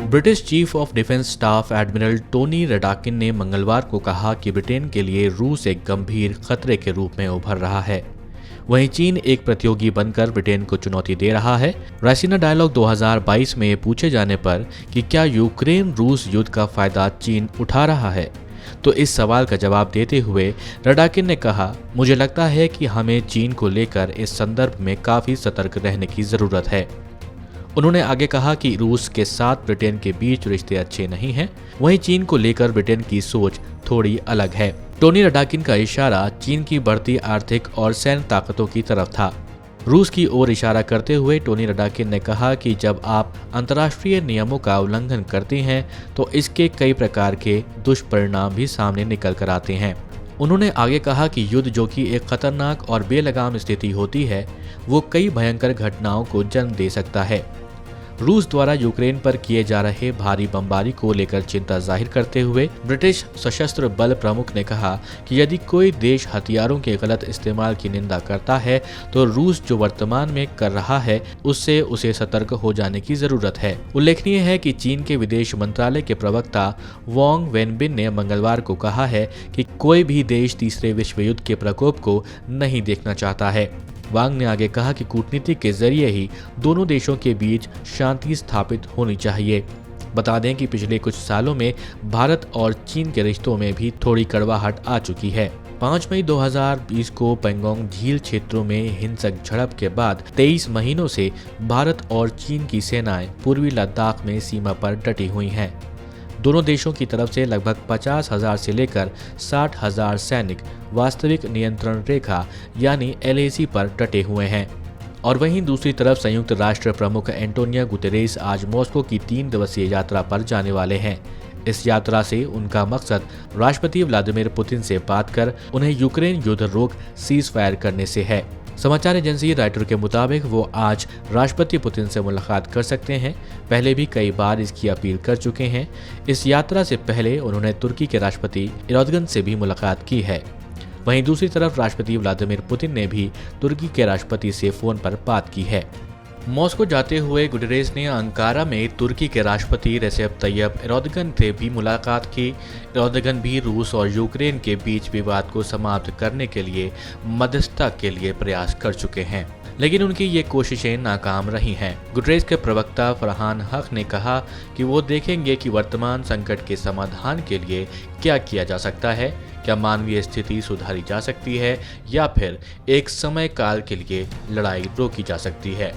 British chief of defence staff admiral Tony Radakin ने मंगलवार को कहा कि ब्रिटेन के लिए रूस एक गंभीर खतरे के रूप में उभर रहा है। वहीं चीन एक प्रतियोगी बनकर ब्रिटेन को चुनौती दे रहा है। रायसीना डायलॉग 2022 में पूछे जाने पर कि क्या यूक्रेन रूस युद्ध का फायदा चीन उठा रहा है, तो इस सवाल का जवाब देते हुए रडाकिन ने कहा, मुझे लगता है कि हमें चीन को लेकर इस संदर्भ में काफी सतर्क रहने की जरूरत है। उन्होंने आगे कहा कि रूस के साथ ब्रिटेन के बीच रिश्ते अच्छे नहीं हैं, वहीं चीन को लेकर ब्रिटेन की सोच थोड़ी अलग है। टोनी रडाकिन का इशारा चीन की बढ़ती आर्थिक और सैन्य ताकतों की तरफ था। रूस की ओर इशारा करते हुए टोनी रडाकिन ने कहा कि जब आप अंतर्राष्ट्रीय नियमों का उल्लंघन करते हैं तो इसके कई प्रकार के दुष्परिणाम भी सामने निकल कर आते हैं। उन्होंने आगे कहा कि युद्ध, जो कि एक खतरनाक और बेलगाम स्थिति होती है, वो कई भयंकर घटनाओं को जन्म दे सकता है। रूस द्वारा यूक्रेन पर किए जा रहे भारी बमबारी को लेकर चिंता जाहिर करते हुए ब्रिटिश सशस्त्र बल प्रमुख ने कहा कि यदि कोई देश हथियारों के गलत इस्तेमाल की निंदा करता है तो रूस जो वर्तमान में कर रहा है उससे उसे सतर्क हो जाने की जरूरत है। उल्लेखनीय है कि चीन के विदेश मंत्रालय के प्रवक्ता वांग वेनबिन ने मंगलवार को कहा है कि कोई भी देश तीसरे विश्व युद्ध के प्रकोप को नहीं देखना चाहता है। वांग ने आगे कहा कि कूटनीति के जरिए ही दोनों देशों के बीच शांति स्थापित होनी चाहिए। बता दें कि पिछले कुछ सालों में भारत और चीन के रिश्तों में भी थोड़ी कड़वाहट आ चुकी है। 5 मई 2020 को पेंगोंग झील क्षेत्रों में हिंसक झड़प के बाद 23 महीनों से भारत और चीन की सेनाएं पूर्वी लद्दाख में सीमा पर डटी हुई हैं। दोनों देशों की तरफ से लगभग 50,000 से लेकर 60,000 सैनिक वास्तविक नियंत्रण रेखा यानी LAC पर डटे हुए हैं। और वहीं दूसरी तरफ संयुक्त राष्ट्र प्रमुख एंटोनियो गुतेरेस आज मॉस्को की 3 दिवसीय यात्रा पर जाने वाले हैं। इस यात्रा से उनका मकसद राष्ट्रपति व्लादिमीर पुतिन से बात कर उन्हें यूक्रेन युद्ध रोक सीज फायर करने से है। समाचार एजेंसी रॉयटर्स के मुताबिक वो आज राष्ट्रपति पुतिन से मुलाकात कर सकते हैं। पहले भी कई बार इसकी अपील कर चुके हैं। इस यात्रा से पहले उन्होंने तुर्की के राष्ट्रपति एर्दोगन से भी मुलाकात की है। वहीं दूसरी तरफ राष्ट्रपति व्लादिमीर पुतिन ने भी तुर्की के राष्ट्रपति से फोन पर बात की है। मॉस्को जाते हुए गुटेरेस ने अंकारा में तुर्की के राष्ट्रपति रेसेप तैयब एर्दोगन से भी मुलाकात की। एर्दोगन भी रूस और यूक्रेन के बीच विवाद को समाप्त करने के लिए मध्यस्थता के लिए प्रयास कर चुके हैं, लेकिन उनकी ये कोशिशें नाकाम रही हैं। गुटेरेस के प्रवक्ता फरहान हक ने कहा कि वो देखेंगे कि वर्तमान संकट के समाधान के लिए क्या किया जा सकता है, क्या मानवीय स्थिति सुधारी जा सकती है या फिर एक समय काल के लिए लड़ाई रोकी जा सकती है।